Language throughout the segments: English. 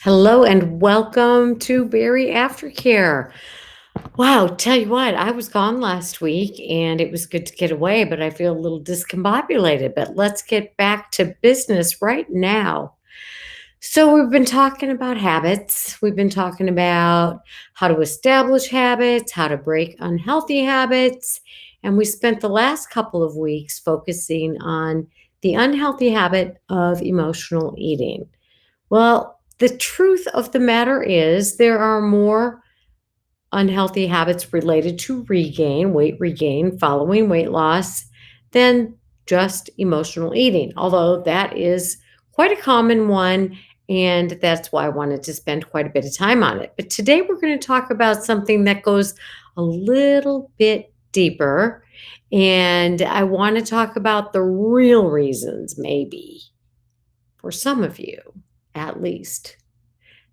Hello and welcome to Berry Aftercare. Wow, tell you what, I was gone last week and it was good to get away, but I feel a little discombobulated. But let's get back to business right now. So, we've been talking about habits. We've been talking about how to establish habits, how to break unhealthy habits. And we spent the last couple of weeks focusing on the unhealthy habit of emotional eating. Well, the truth of the matter is there are more unhealthy habits related to weight regain following weight loss than just emotional eating, although that is quite a common one. And that's why I wanted to spend quite a bit of time on it. But today we're going to talk about something that goes a little bit deeper. And I want to talk about the real reasons, maybe for some of you at least,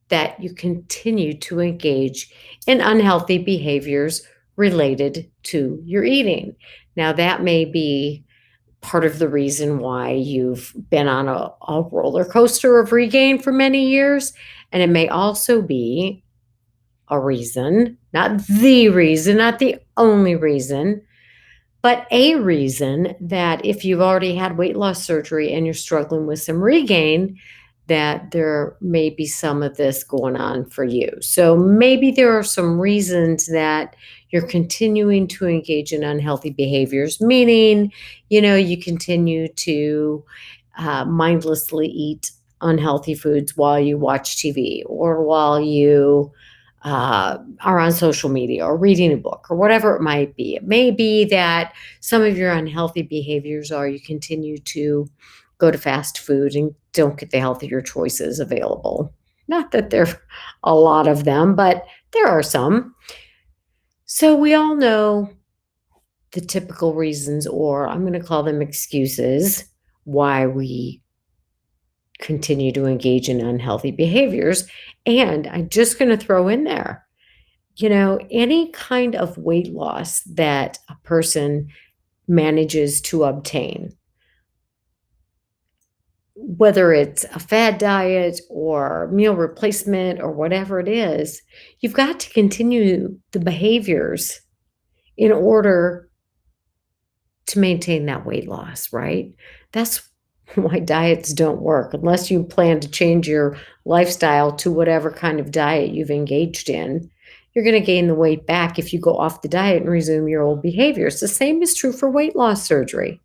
that you continue to engage in unhealthy behaviors related to your eating. Now, that may be part of the reason why you've been on a roller coaster of regain for many years. And it may also be a reason, not the reason, not the only reason, but a reason that if you've already had weight loss surgery and you're struggling with some regain, that there may be some of this going on for you. So maybe there are some reasons that you're continuing to engage in unhealthy behaviors, meaning, you continue to mindlessly eat unhealthy foods while you watch TV or while you are on social media or reading a book or whatever it might be. It may be that some of your unhealthy behaviors are you continue to go to fast food and don't get the healthier choices available. Not that there are a lot of them, but there are some. So we all know the typical reasons, or I'm going to call them excuses, why we continue to engage in unhealthy behaviors. And I'm just going to throw in there, any kind of weight loss that a person manages to obtain, whether it's a fad diet or meal replacement or whatever it is, you've got to continue the behaviors in order to maintain that weight loss, right? That's why diets don't work unless you plan to change your lifestyle to whatever kind of diet you've engaged in. You're going to gain the weight back if you go off the diet and resume your old behaviors. The same is true for weight loss surgery.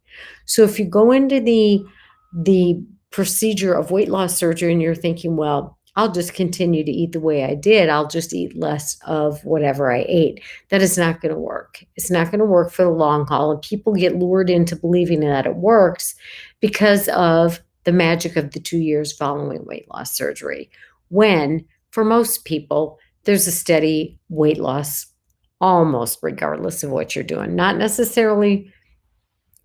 So if you go into the procedure of weight loss surgery and you're thinking, well, I'll just continue to eat the way I did. I'll just eat less of whatever I ate. That is not going to work. It's not going to work for the long haul. And people get lured into believing that it works because of the magic of the 2 years following weight loss surgery. When, for most people, there's a steady weight loss almost regardless of what you're doing. Not necessarily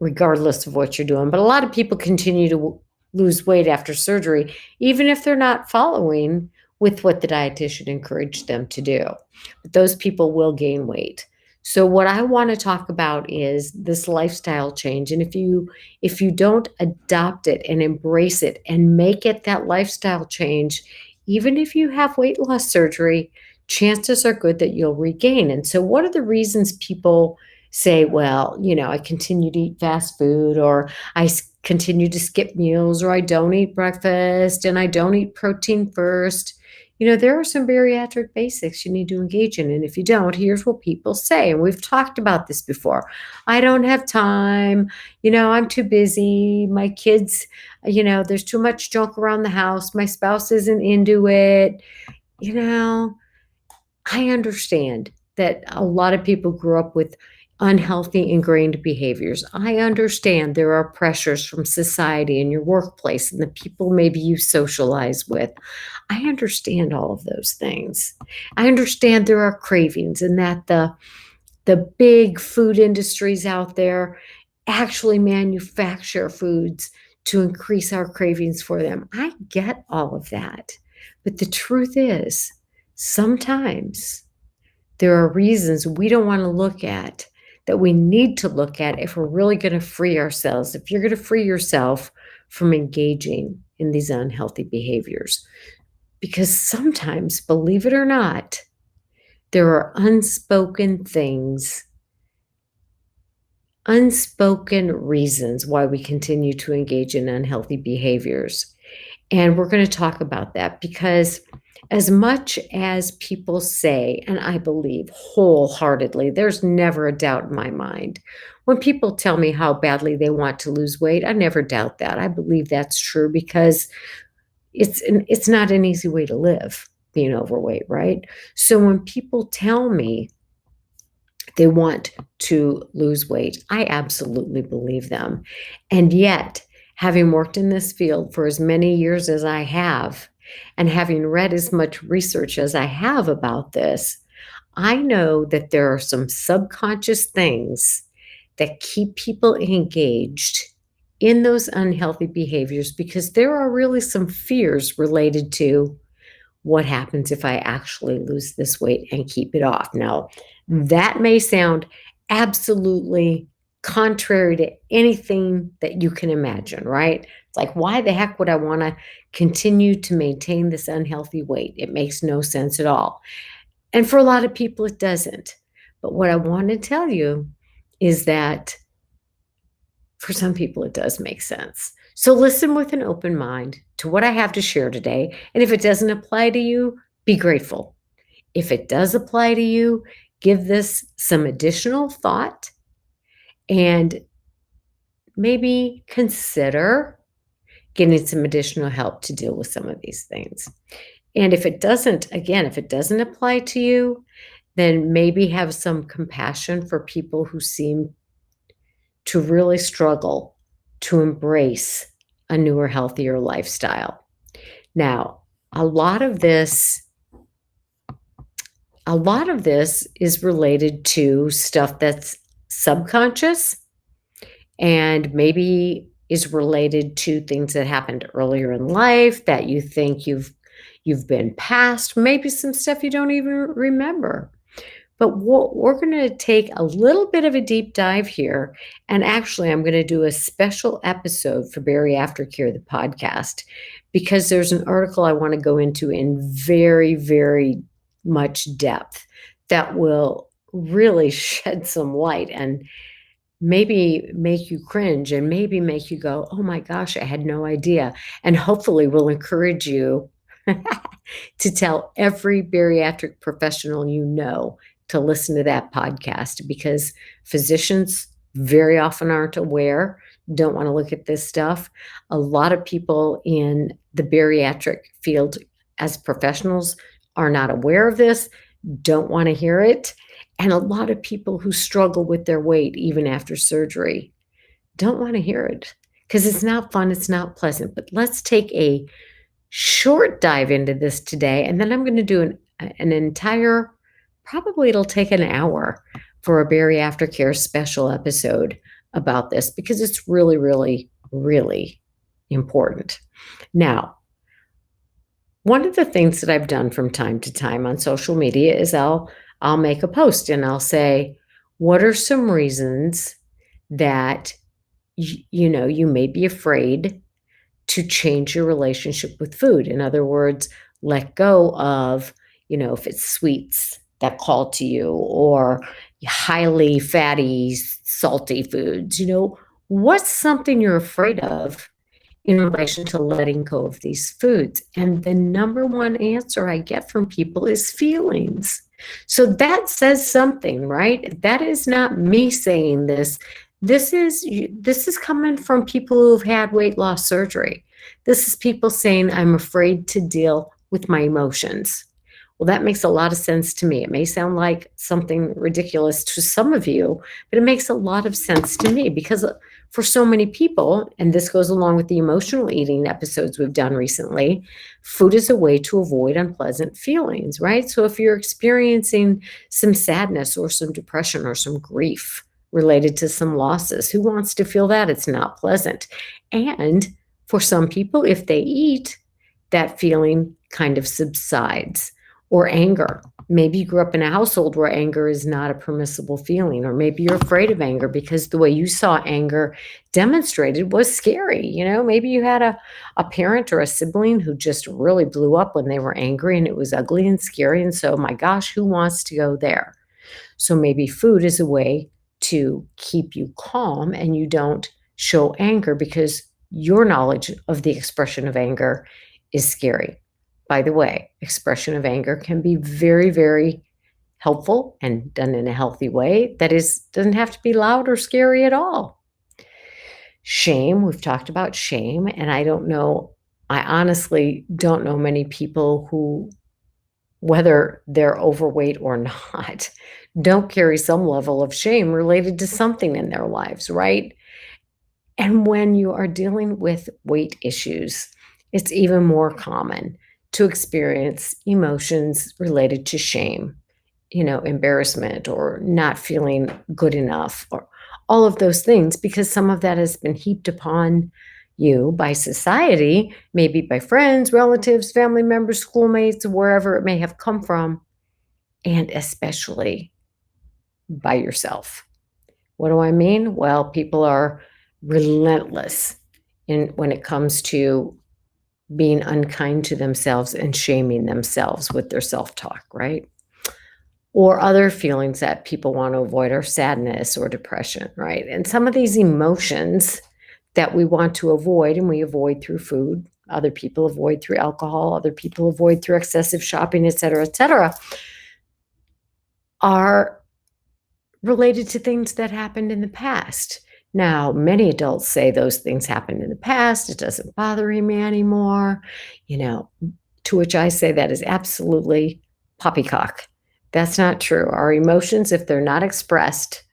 regardless of what you're doing, but a lot of people continue to lose weight after surgery, even if they're not following with what the dietitian encouraged them to do. But those people will gain weight. So what I want to talk about is this lifestyle change. And if you don't adopt it and embrace it and make it that lifestyle change, even if you have weight loss surgery, chances are good that you'll regain. And so what are the reasons people say, well, I continue to eat fast food, or continue to skip meals, or I don't eat breakfast and I don't eat protein first? There are some bariatric basics you need to engage in. And if you don't, here's what people say. And we've talked about this before. I don't have time. I'm too busy. My kids, there's too much junk around the house. My spouse isn't into it. You know, I understand that a lot of people grew up with unhealthy ingrained behaviors. I understand there are pressures from society and your workplace and the people maybe you socialize with. I understand all of those things. I understand there are cravings and that the big food industries out there actually manufacture foods to increase our cravings for them. I get all of that. But the truth is, sometimes there are reasons we don't want to look at that we need to look at if we're really going to free ourselves, if you're going to free yourself from engaging in these unhealthy behaviors. Because sometimes, believe it or not, there are unspoken things, unspoken reasons why we continue to engage in unhealthy behaviors. And we're going to talk about that because, as much as people say, and I believe wholeheartedly, there's never a doubt in my mind. When people tell me how badly they want to lose weight, I never doubt that. I believe that's true because it's not an easy way to live, being overweight, right? So when people tell me they want to lose weight, I absolutely believe them. And yet, having worked in this field for as many years as I have, and having read as much research as I have about this, I know that there are some subconscious things that keep people engaged in those unhealthy behaviors because there are really some fears related to what happens if I actually lose this weight and keep it off. Now, that may sound absolutely contrary to anything that you can imagine, right? It's like, why the heck would I want to continue to maintain this unhealthy weight? It makes no sense at all. And for a lot of people, it doesn't. But what I want to tell you is that for some people, it does make sense. So listen with an open mind to what I have to share today. And if it doesn't apply to you, be grateful. If it does apply to you, give this some additional thought and maybe consider getting some additional help to deal with some of these things. And if it doesn't, again, if it doesn't apply to you, then maybe have some compassion for people who seem to really struggle to embrace a newer, healthier lifestyle. Now, a lot of this is related to stuff that's subconscious and maybe is related to things that happened earlier in life that you think you've been past, maybe some stuff you don't even remember. But we're going to take a little bit of a deep dive here. And actually, I'm going to do a special episode for Bariatric Care, the podcast, because there's an article I want to go into in very, very much depth that will really shed some light and maybe make you cringe and maybe make you go, oh my gosh, I had no idea. And hopefully will encourage you to tell every bariatric professional you know to listen to that podcast because physicians very often aren't aware, don't want to look at this stuff. A lot of people in the bariatric field as professionals are not aware of this, don't want to hear it. And a lot of people who struggle with their weight even after surgery don't want to hear it because it's not fun, it's not pleasant. But let's take a short dive into this today, and then I'm going to do an entire, probably it'll take an hour for a bariatric care special episode about this because it's really, really, really important. Now, one of the things that I've done from time to time on social media is I'll make a post and I'll say, what are some reasons that you may be afraid to change your relationship with food? In other words, let go of, if it's sweets that call to you or highly fatty, salty foods, what's something you're afraid of in relation to letting go of these foods? And the number one answer I get from people is feelings. So that says something, right? That is not me saying this. This is coming from people who've had weight loss surgery. This is people saying, I'm afraid to deal with my emotions. Well, that makes a lot of sense to me. It may sound like something ridiculous to some of you, but it makes a lot of sense to me because for so many people, and this goes along with the emotional eating episodes we've done recently, food is a way to avoid unpleasant feelings, right? So if you're experiencing some sadness or some depression or some grief related to some losses, who wants to feel that? It's not pleasant. And for some people, if they eat, that feeling kind of subsides. Or anger. Maybe you grew up in a household where anger is not a permissible feeling, or maybe you're afraid of anger because the way you saw anger demonstrated was scary. Maybe you had a parent or a sibling who just really blew up when they were angry and it was ugly and scary. And so, my gosh, who wants to go there? So maybe food is a way to keep you calm and you don't show anger because your knowledge of the expression of anger is scary. By the way, expression of anger can be very, very helpful and done in a healthy way. That is, doesn't have to be loud or scary at all. Shame, we've talked about shame, and I honestly don't know many people who, whether they're overweight or not, don't carry some level of shame related to something in their lives, right? And when you are dealing with weight issues, it's even more common to experience emotions related to shame, embarrassment or not feeling good enough, or all of those things, because some of that has been heaped upon you by society, maybe by friends, relatives, family members, schoolmates, wherever it may have come from, and especially by yourself. What do I mean? Well, people are relentless in when it comes to being unkind to themselves and shaming themselves with their self-talk, right? Or other feelings that people want to avoid are sadness or depression, right? And some of these emotions that we want to avoid and we avoid through food, other people avoid through alcohol, other people avoid through excessive shopping, et cetera, are related to things that happened in the past. Now, many adults say those things happened in the past. It doesn't bother me anymore. You know, to which I say that is absolutely poppycock. That's not true. Our emotions, if they're not expressed,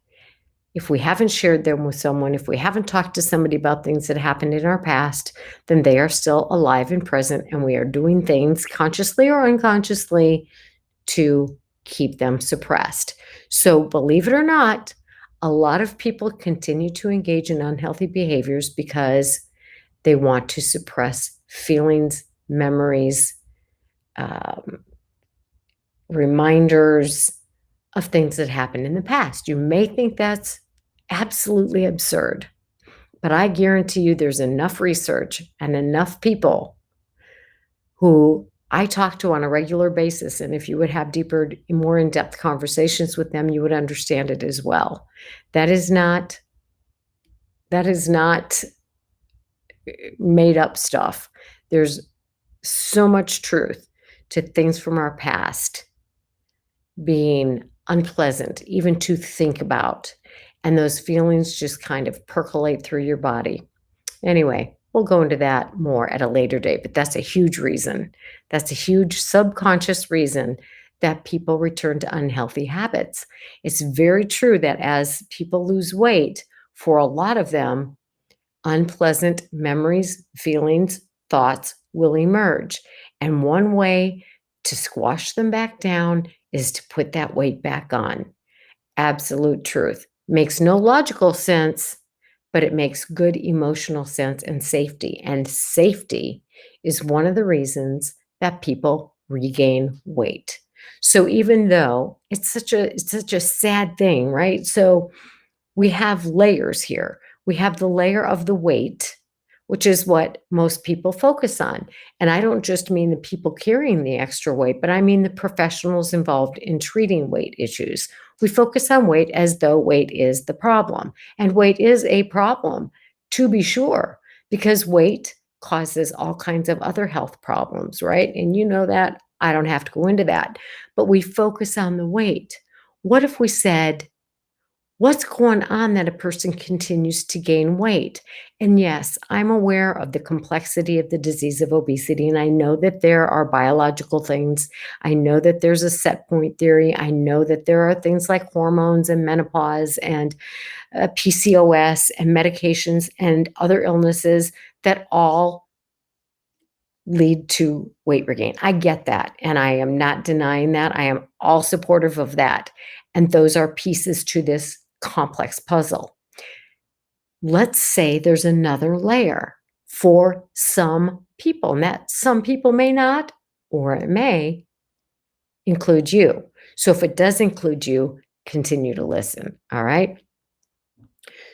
if we haven't shared them with someone, if we haven't talked to somebody about things that happened in our past, then they are still alive and present, and we are doing things consciously or unconsciously to keep them suppressed. So, believe it or not, a lot of people continue to engage in unhealthy behaviors because they want to suppress feelings, memories, um, reminders of things that happened in the past. You may think that's absolutely absurd, but I guarantee you there's enough research and enough people who I talk to on a regular basis, and if you would have deeper, more in-depth conversations with them, you would understand it as well. That is not that is not made up stuff. There's so much truth to things from our past being unpleasant, even to think about, and those feelings just kind of percolate through your body. Anyway, we'll go into that more at a later date, but that's a huge reason. That's a huge subconscious reason that people return to unhealthy habits. It's very true that as people lose weight, for a lot of them, unpleasant memories, feelings, thoughts will emerge. And one way to squash them back down is to put that weight back on. Absolute truth. Makes no logical sense, but it makes good emotional sense and safety. And safety is one of the reasons that people regain weight. So even though it's such a sad thing, right? So we have layers here. We have the layer of the weight, which is what most people focus on. And I don't just mean the people carrying the extra weight, but I mean the professionals involved in treating weight issues. We focus on weight as though weight is the problem. And weight is a problem, to be sure, because weight causes all kinds of other health problems, right? And you know that. I don't have to go into that. But we focus on the weight. What if we said, what's going on that a person continues to gain weight? And yes, I'm aware of the complexity of the disease of obesity, and I know that there are biological things. I know that there's a set point theory. I know that there are things like hormones and menopause and PCOS and medications and other illnesses that all lead to weight regain. I get that, and I am not denying that. I am all supportive of that. And those are pieces to this complex puzzle. Let's say there's another layer for some people, and that some people may not, or it may, include you. So if it does include you, continue to listen, all right?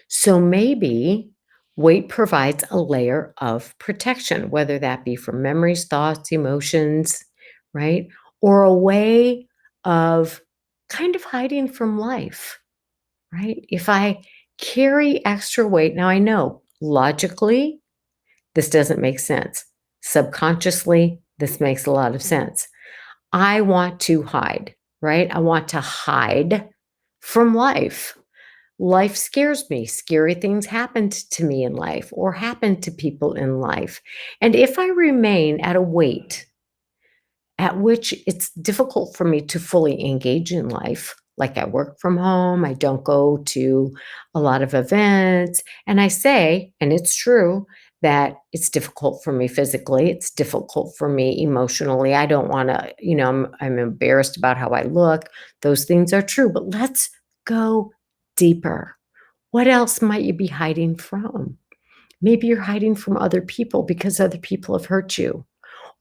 So maybe weight provides a layer of protection, whether that be from memories, thoughts, emotions, right? Or a way of kind of hiding from life, right? If I carry extra weight, now I know logically this doesn't make sense. Subconsciously, this makes a lot of sense. I want to hide, right? I want to hide from life. Life scares me. Scary things happened to me in life or happened to people in life. And if I remain at a weight at which it's difficult for me to fully engage in life, like I work from home, I don't go to a lot of events, and I say, and it's true, that it's difficult for me physically, it's difficult for me emotionally. I don't want to, I'm embarrassed about how I look. Those things are true, but let's go deeper. What else might you be hiding from? Maybe you're hiding from other people because other people have hurt you.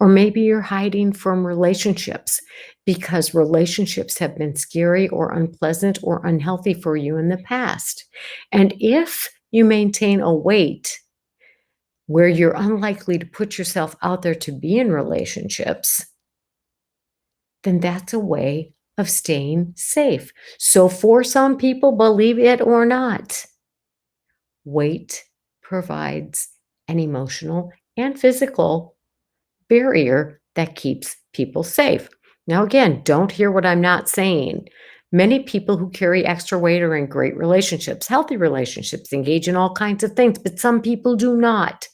Or maybe you're hiding from relationships because relationships have been scary or unpleasant or unhealthy for you in the past. And if you maintain a weight where you're unlikely to put yourself out there to be in relationships, then that's a way of staying safe. So, for some people, believe it or not, weight provides an emotional and physical barrier that keeps people safe. Now, again, don't hear what I'm not saying. Many people who carry extra weight are in great relationships, healthy relationships, engage in all kinds of things, but some people do not.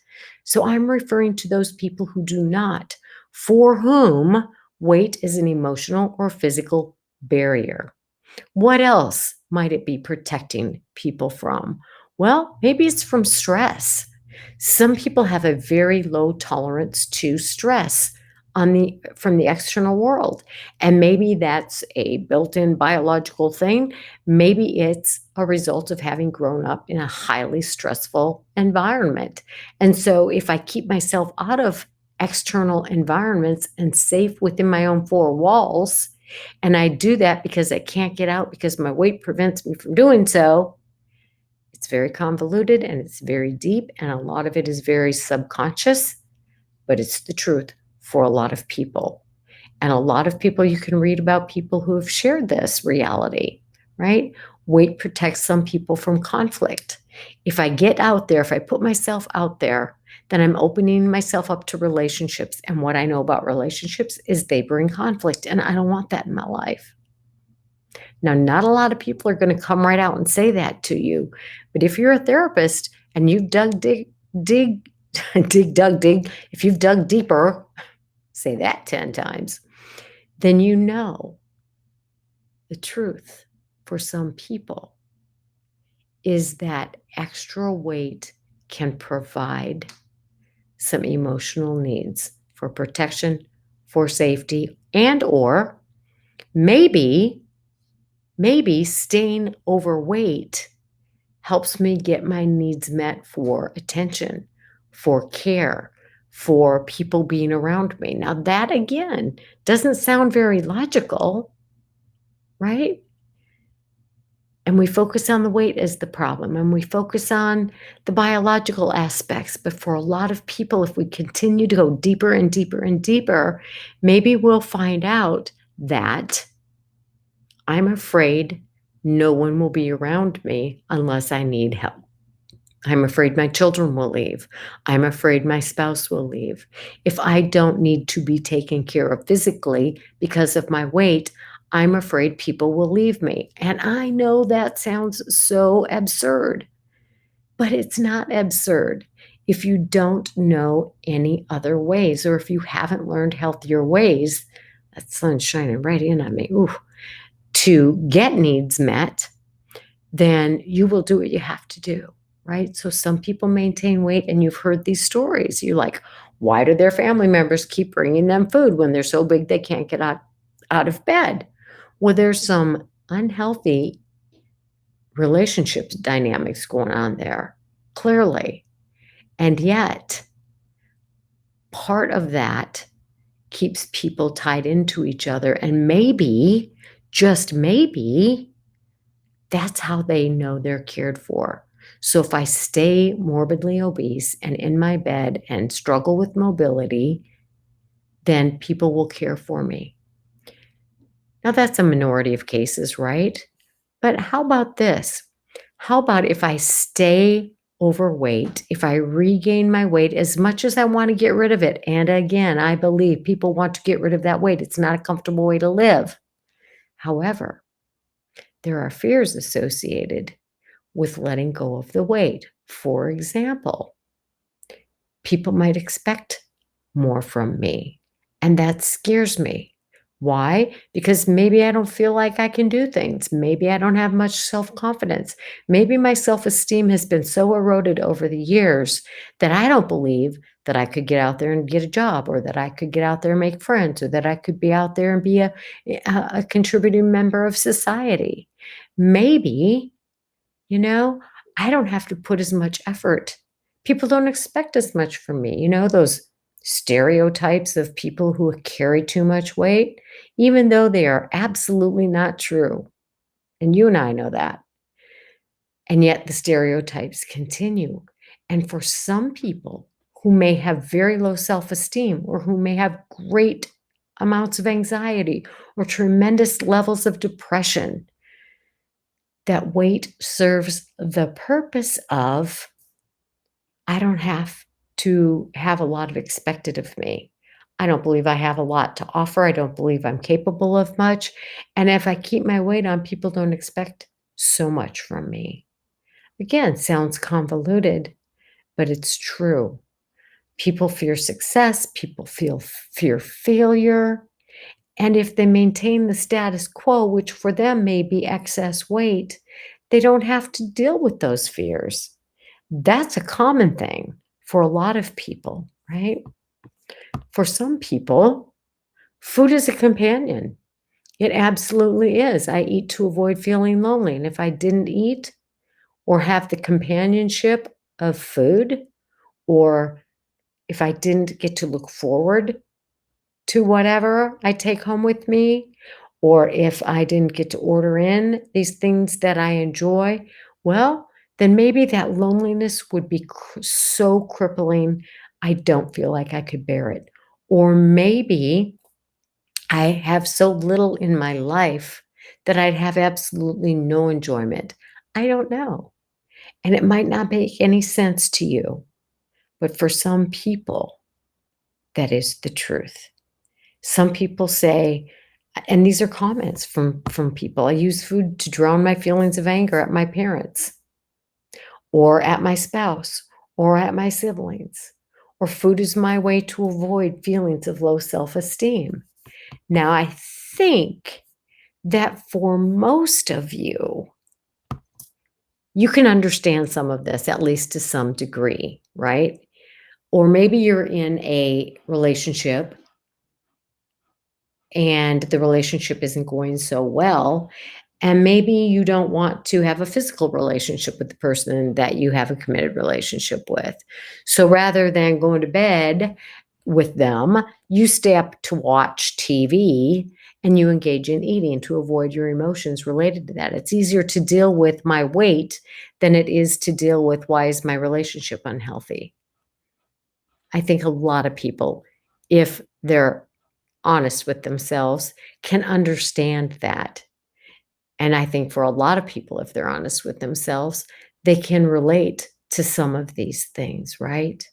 So I'm referring to those people who do not, for whom weight is an emotional or physical barrier. What else might it be protecting people from? Well, maybe it's from stress. Some people have a very low tolerance to stress from the external world. And maybe that's a built-in biological thing. Maybe it's a result of having grown up in a highly stressful environment. And so if I keep myself out of external environments and safe within my own four walls, and I do that because I can't get out because my weight prevents me from doing so, it's very convoluted and it's very deep, and a lot of it is very subconscious, but it's the truth for a lot of people. And a lot of people, you can read about people who have shared this reality, right? Weight protects some people from conflict. If I get out there, if I put myself out there, then I'm opening myself up to relationships. And what I know about relationships is they bring conflict, and I don't want that in my life. Now, not a lot of people are going to come right out and say that to you, but if you're a therapist and you've dig, dig, if you've dug deeper, say that 10 times, then you know the truth for some people is that extra weight can provide some emotional needs for protection, for safety, and or maybe staying overweight helps me get my needs met for attention, for care, for people being around me. Now, that again doesn't sound very logical, right? And we focus on the weight as the problem and we focus on the biological aspects. But for a lot of people, if we continue to go deeper and deeper and deeper, maybe we'll find out that I'm afraid no one will be around me unless I need help. I'm afraid my children will leave. I'm afraid my spouse will leave. If I don't need to be taken care of physically because of my weight, I'm afraid people will leave me. And I know that sounds so absurd, but it's not absurd if you don't know any other ways or if you haven't learned healthier ways. That sun's shining right in on me. Ooh, to get needs met, then you will do what you have to do, right? So some people maintain weight, and you've heard these stories. You're like, why do their family members keep bringing them food when they're so big they can't get out of bed? Well, there's some unhealthy relationships dynamics going on there, clearly. And yet, part of that keeps people tied into each other. And maybe, just maybe, that's how they know they're cared for. So if I stay morbidly obese and in my bed and struggle with mobility, then people will care for me. Now, that's a minority of cases, right? But how about this? How about if I stay overweight, if I regain my weight as much as I want to get rid of it? And again, I believe people want to get rid of that weight. It's not a comfortable way to live. However, there are fears associated with letting go of the weight. For example, people might expect more from me, and that scares me. Why? Because maybe I don't feel like I can do things. Maybe I don't have much self confidence. Maybe my self esteem has been so eroded over the years that I don't believe that I could get out there and get a job, or that I could get out there and make friends, or that I could be out there and be a contributing member of society. Maybe, you know, I don't have to put as much effort. People don't expect as much from me. Those stereotypes of people who carry too much weight, even though they are absolutely not true. And you and I know that. And yet the stereotypes continue. And for some people who may have very low self esteem, or who may have great amounts of anxiety or tremendous levels of depression, that weight serves the purpose of, I don't have to have a lot of expected of me. I don't believe I have a lot to offer. I don't believe I'm capable of much. And if I keep my weight on, people don't expect so much from me. Again, sounds convoluted, but it's true. People fear success, people fear failure. And if they maintain the status quo, which for them may be excess weight, they don't have to deal with those fears. That's a common thing for a lot of people, right? For some people, food is a companion. It absolutely is. I eat to avoid feeling lonely. And if I didn't eat or have the companionship of food, or if I didn't get to look forward to whatever I take home with me, or if I didn't get to order in these things that I enjoy, well, then maybe that loneliness would be so crippling, I don't feel like I could bear it. Or maybe I have so little in my life that I'd have absolutely no enjoyment. I don't know. And it might not make any sense to you, but for some people, that is the truth. Some people say, and these are comments from people, I use food to drown my feelings of anger at my parents, or at my spouse, or at my siblings, or food is my way to avoid feelings of low self-esteem. Now, I think that for most of you, you can understand some of this, at least to some degree, right? Or maybe you're in a relationship and the relationship isn't going so well. And maybe you don't want to have a physical relationship with the person that you have a committed relationship with. So rather than going to bed with them, you stay up to watch TV and you engage in eating to avoid your emotions related to that. It's easier to deal with my weight than it is to deal with, why is my relationship unhealthy? I think a lot of people, if they're honest with themselves, can understand that. And I think for a lot of people, if they're honest with themselves, they can relate to some of these things, right?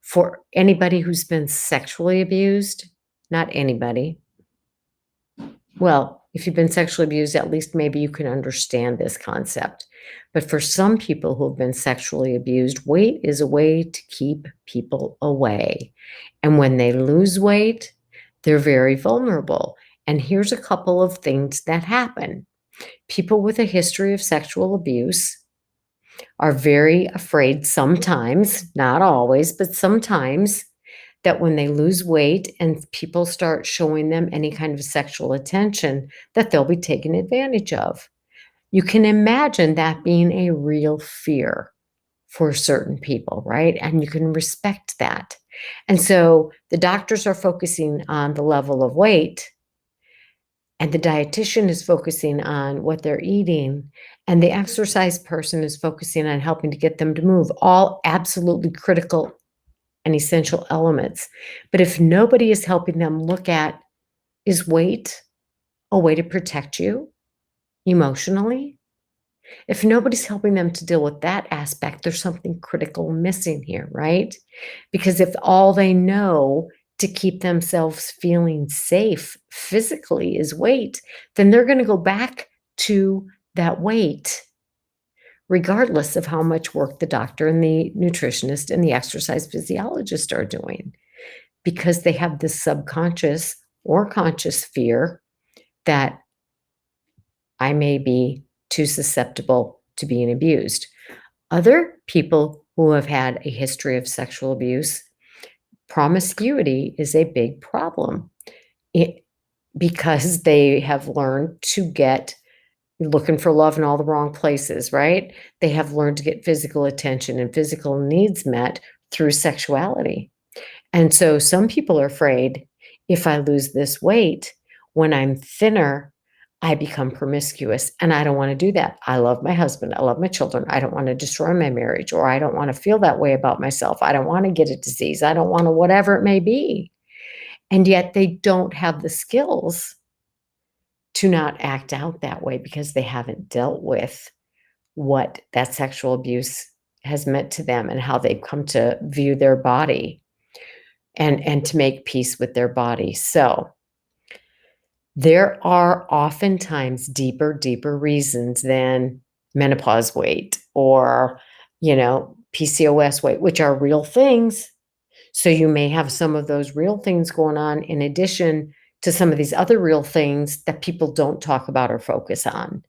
For anybody who's been sexually abused, not anybody. Well, if you've been sexually abused, at least maybe you can understand this concept. But for some people who have been sexually abused, weight is a way to keep people away. And when they lose weight, they're very vulnerable. And here's a couple of things that happen. People with a history of sexual abuse are very afraid sometimes, not always, but sometimes, that when they lose weight and people start showing them any kind of sexual attention, that they'll be taken advantage of. You can imagine that being a real fear for certain people, right? And you can respect that. And so the doctors are focusing on the level of weight, and the dietitian is focusing on what they're eating, and the exercise person is focusing on helping to get them to move, all absolutely critical and essential elements. But if nobody is helping them look at, is weight a way to protect you emotionally? If nobody's helping them to deal with that aspect, there's something critical missing here, right? Because if all they know to keep themselves feeling safe physically is weight, then they're going to go back to that weight, regardless of how much work the doctor and the nutritionist and the exercise physiologist are doing, because they have this subconscious or conscious fear that I may be too susceptible to being abused. Other people who have had a history of sexual abuse, promiscuity is a big problem because they have learned to get looking for love in all the wrong places, right? They have learned to get physical attention and physical needs met through sexuality. And so some people are afraid, if I lose this weight, when I'm thinner, I become promiscuous, and I don't want to do that. I love my husband. I love my children. I don't want to destroy my marriage, or I don't want to feel that way about myself. I don't want to get a disease. I don't want to, whatever it may be. And yet they don't have the skills to not act out that way because they haven't dealt with what that sexual abuse has meant to them and how they've come to view their body and to make peace with their body. So there are oftentimes deeper reasons than menopause weight or, PCOS weight, which are real things. So you may have some of those real things going on in addition to some of these other real things that people don't talk about or focus on.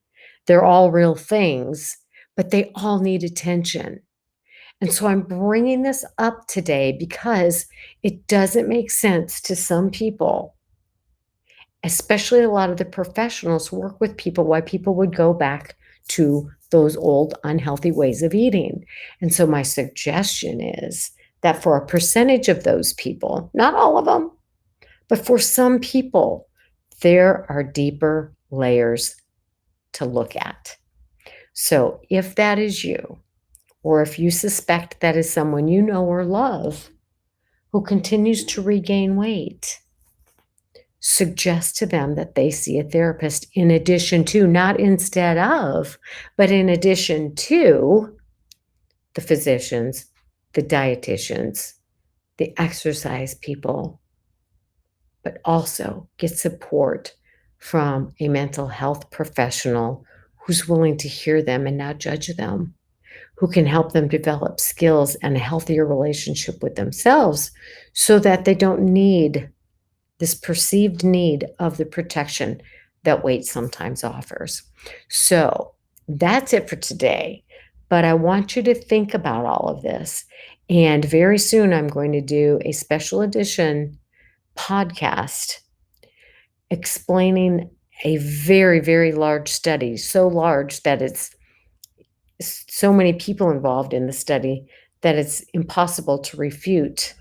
They're all real things, but they all need attention. And so I'm bringing this up today because it doesn't make sense to some people, especially a lot of the professionals who work with people, why people would go back to those old unhealthy ways of eating. And so my suggestion is that for a percentage of those people, not all of them, but for some people, there are deeper layers to look at. So if that is you, or if you suspect that is someone you know or love who continues to regain weight, suggest to them that they see a therapist in addition to, not instead of, but in addition to the physicians, the dietitians, the exercise people, but also get support from a mental health professional who's willing to hear them and not judge them, who can help them develop skills and a healthier relationship with themselves so that they don't need this perceived need of the protection that weight sometimes offers. So that's it for today. But I want you to think about all of this. And very soon, I'm going to do a special edition podcast explaining a very large study, so large that it's so many people involved in the study that it's impossible to refute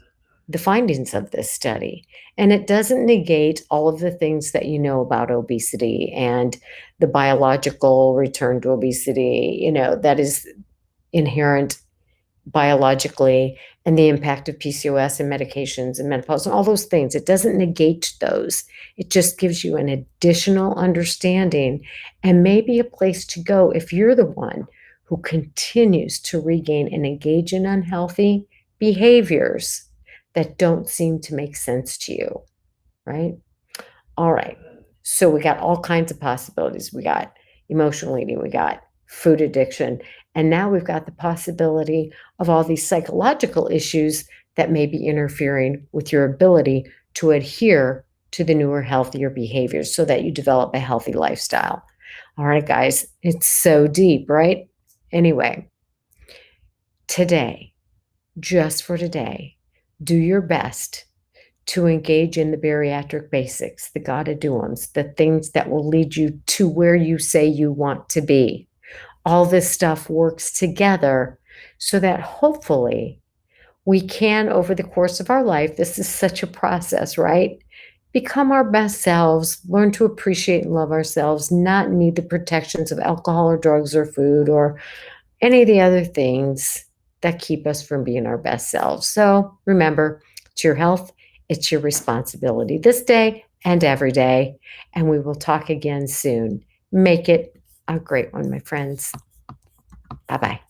the findings of this study. And it doesn't negate all of the things that you know about obesity and the biological return to obesity, that is inherent biologically, and the impact of PCOS and medications and menopause and all those things. It doesn't negate those. It just gives you an additional understanding and maybe a place to go if you're the one who continues to regain and engage in unhealthy behaviors that don't seem to make sense to you, right? All right. So we got all kinds of possibilities. We got emotional eating, we got food addiction, and now we've got the possibility of all these psychological issues that may be interfering with your ability to adhere to the newer, healthier behaviors so that you develop a healthy lifestyle. All right, guys, it's so deep, right? Anyway, today, just for today, do your best to engage in the bariatric basics, the gotta do-ems, the things that will lead you to where you say you want to be. All this stuff works together so that hopefully We can, over the course of our life, this is such a process, right? Become our best selves, learn to appreciate and love ourselves, not need the protections of alcohol or drugs or food or any of the other things that keep us from being our best selves. So remember, it's your health, it's your responsibility this day and every day. And we will talk again soon. Make it a great one, my friends. Bye bye.